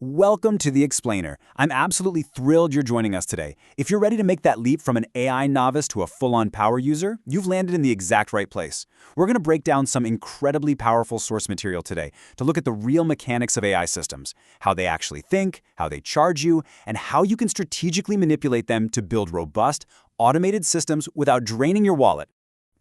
Welcome to The Explainer. I'm absolutely thrilled you're joining us today. If you're ready to make that leap from an AI novice to a full-on power user, you've landed in the exact right place. We're going to break down some incredibly powerful source material today to look at the real mechanics of AI systems, how they actually think, how they charge you, and how you can strategically manipulate them to build robust, automated systems without draining your wallet.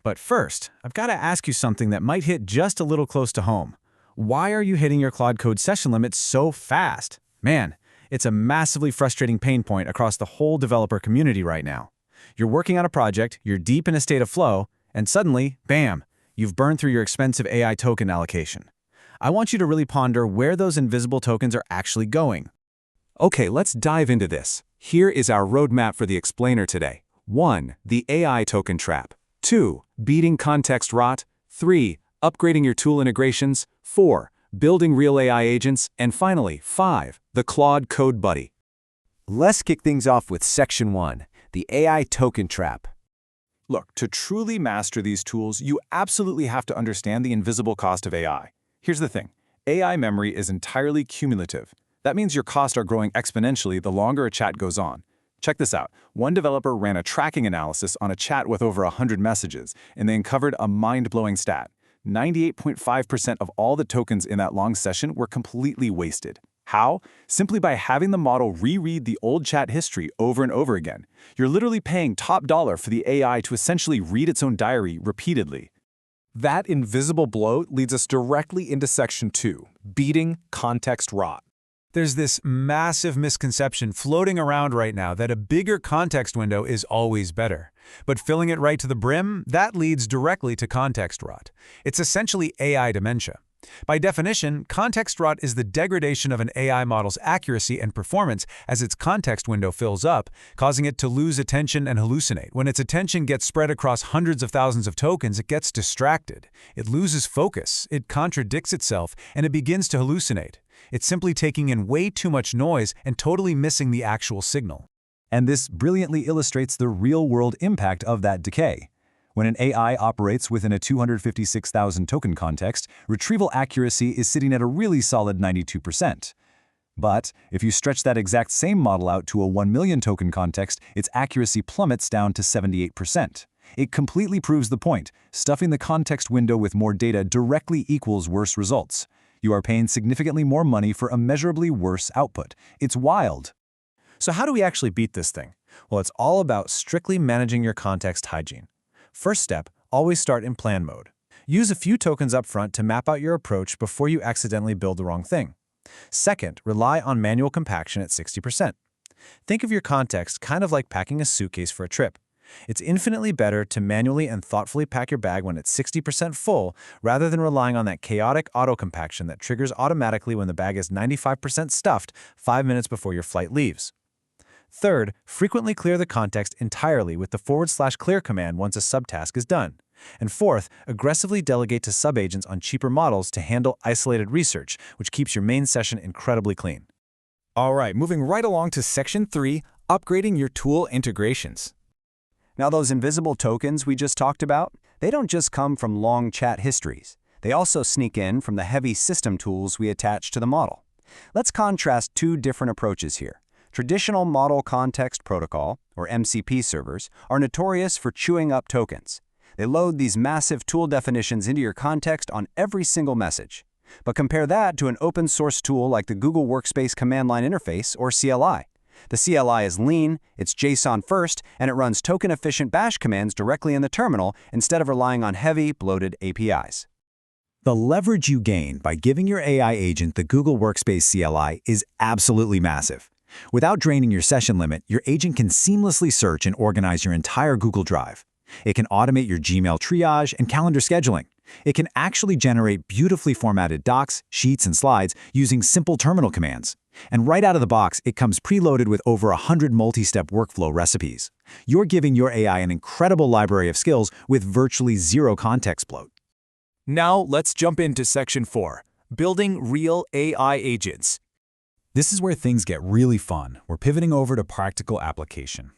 But first, I've got to ask you something that might hit just a little close to home. Why are you hitting your Claude Code session limit so fast? Man, it's a massively frustrating pain point across the whole developer community right now. You're working on a project, you're deep in a state of flow, and suddenly, bam, you've burned through your expensive AI token allocation. I want you to really ponder where those invisible tokens are actually going. Okay, let's dive into this. Here is our roadmap for the explainer today. 1. The AI token trap. 2. Beating context rot. 3. Upgrading your tool integrations. 4. Building real AI agents. And finally, 5. The Claude Code Buddy. Let's kick things off with Section 1, the AI token trap. Look, to truly master these tools, you absolutely have to understand the invisible cost of AI. Here's the thing. AI memory is entirely cumulative. That means your costs are growing exponentially the longer a chat goes on. Check this out. One developer ran a tracking analysis on a chat with over 100 messages, and they uncovered a mind-blowing stat. 98.5% of all the tokens in that long session were completely wasted. How? Simply by having the model reread the old chat history over and over again. You're literally paying top dollar for the AI to essentially read its own diary repeatedly. That invisible bloat leads us directly into Section 2, beating context rot. There's this massive misconception floating around right now that a bigger context window is always better. But filling it right to the brim, that leads directly to context rot. It's essentially AI dementia. By definition, context rot is the degradation of an AI model's accuracy and performance as its context window fills up, causing it to lose attention and hallucinate. When its attention gets spread across hundreds of thousands of tokens, it gets distracted. It loses focus, it contradicts itself, and it begins to hallucinate. It's simply taking in way too much noise and totally missing the actual signal. And this brilliantly illustrates the real-world impact of that decay. When an AI operates within a 256,000 token context, retrieval accuracy is sitting at a really solid 92%. But if you stretch that exact same model out to a 1 million token context, its accuracy plummets down to 78%. It completely proves the point. Stuffing the context window with more data directly equals worse results. You are paying significantly more money for immeasurably worse output. It's wild. So how do we actually beat this thing? Well, it's all about strictly managing your context hygiene. First step, always start in plan mode. Use a few tokens up front to map out your approach before you accidentally build the wrong thing. Second, rely on manual compaction at 60%. Think of your context kind of like packing a suitcase for a trip. It's infinitely better to manually and thoughtfully pack your bag when it's 60% full rather than relying on that chaotic auto-compaction that triggers automatically when the bag is 95% stuffed 5 minutes before your flight leaves. Third, frequently clear the context entirely with the /clear command once a subtask is done. And fourth, aggressively delegate to subagents on cheaper models to handle isolated research, which keeps your main session incredibly clean. All right, moving right along to Section 3, upgrading your tool integrations. Now those invisible tokens we just talked about, they don't just come from long chat histories. They also sneak in from the heavy system tools we attach to the model. Let's contrast two different approaches here. Traditional Model Context Protocol, or MCP servers, are notorious for chewing up tokens. They load these massive tool definitions into your context on every single message. But compare that to an open-source tool like the Google Workspace Command Line Interface, or CLI. The CLI is lean, it's JSON first, and it runs token-efficient bash commands directly in the terminal instead of relying on heavy, bloated APIs. The leverage you gain by giving your AI agent the Google Workspace CLI is absolutely massive. Without draining your session limit, your agent can seamlessly search and organize your entire Google Drive. It can automate your Gmail triage and calendar scheduling. It can actually generate beautifully formatted docs, sheets, and slides using simple terminal commands. And right out of the box, it comes preloaded with over 100 multi-step workflow recipes. You're giving your AI an incredible library of skills with virtually zero context bloat. Now let's jump into Section 4, building real AI agents. This is where things get really fun. We're pivoting over to practical application.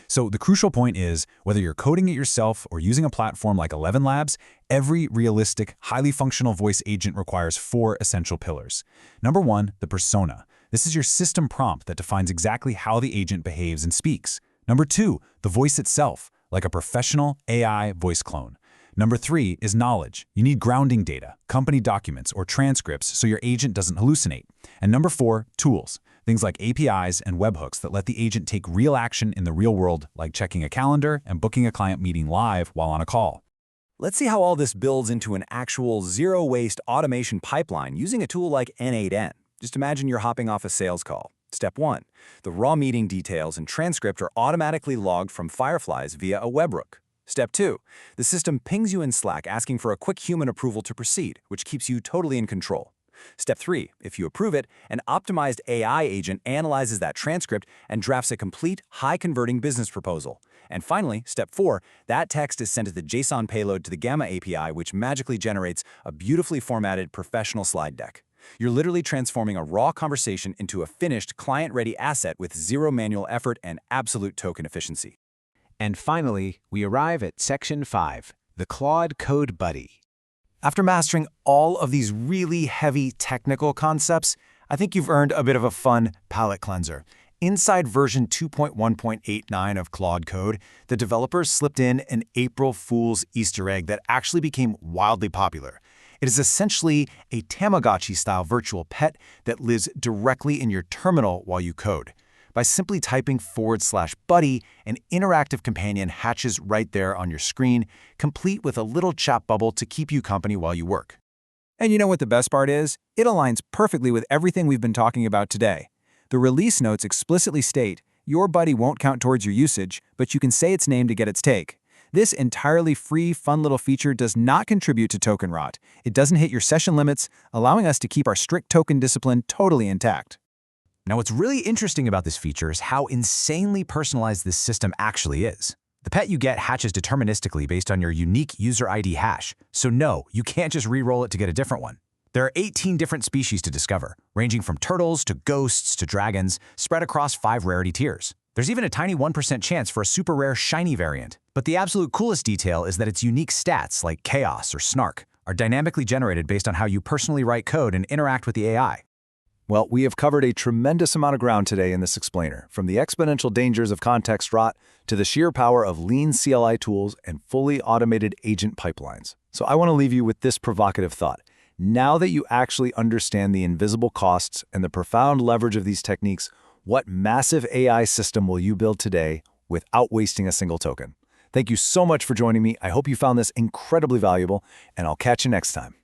So the crucial point is, whether you're coding it yourself or using a platform like 11 Labs, every realistic, highly functional voice agent requires 4 essential pillars. Number 1, the persona. This is your system prompt that defines exactly how the agent behaves and speaks. Number 2, the voice itself, like a professional AI voice clone. Number 3 is knowledge. You need grounding data, company documents, or transcripts so your agent doesn't hallucinate. And number 4, tools. Things like APIs and webhooks that let the agent take real action in the real world, like checking a calendar and booking a client meeting live while on a call. Let's see how all this builds into an actual zero-waste automation pipeline using a tool like N8N. Just imagine you're hopping off a sales call. Step 1. The raw meeting details and transcript are automatically logged from Fireflies via a webhook. Step 2. The system pings you in Slack asking for a quick human approval to proceed, which keeps you totally in control. Step 3. If you approve it, an optimized AI agent analyzes that transcript and drafts a complete, high-converting business proposal. And finally, Step 4, that text is sent as the JSON payload to the Gamma API, which magically generates a beautifully formatted professional slide deck. You're literally transforming a raw conversation into a finished, client-ready asset with zero manual effort and absolute token efficiency. And finally, we arrive at Section 5, the Claude Code Buddy. After mastering all of these really heavy technical concepts, I think you've earned a bit of a fun palate cleanser. Inside version 2.1.89 of Claude Code, the developers slipped in an April Fool's Easter egg that actually became wildly popular. It is essentially a Tamagotchi-style virtual pet that lives directly in your terminal while you code. By simply typing /buddy, an interactive companion hatches right there on your screen, complete with a little chat bubble to keep you company while you work. And you know what the best part is? It aligns perfectly with everything we've been talking about today. The release notes explicitly state, your buddy won't count towards your usage, but you can say its name to get its take. This entirely free, fun little feature does not contribute to token rot. It doesn't hit your session limits, allowing us to keep our strict token discipline totally intact. Now, what's really interesting about this feature is how insanely personalized this system actually is. The pet you get hatches deterministically based on your unique user ID hash, so no, you can't just re-roll it to get a different one. There are 18 different species to discover, ranging from turtles to ghosts to dragons, spread across 5 rarity tiers. There's even a tiny 1% chance for a super rare shiny variant. But the absolute coolest detail is that its unique stats, like chaos or snark, are dynamically generated based on how you personally write code and interact with the AI. Well, we have covered a tremendous amount of ground today in this explainer, from the exponential dangers of context rot to the sheer power of lean CLI tools and fully automated agent pipelines. So I want to leave you with this provocative thought. Now that you actually understand the invisible costs and the profound leverage of these techniques, what massive AI system will you build today without wasting a single token? Thank you so much for joining me. I hope you found this incredibly valuable, and I'll catch you next time.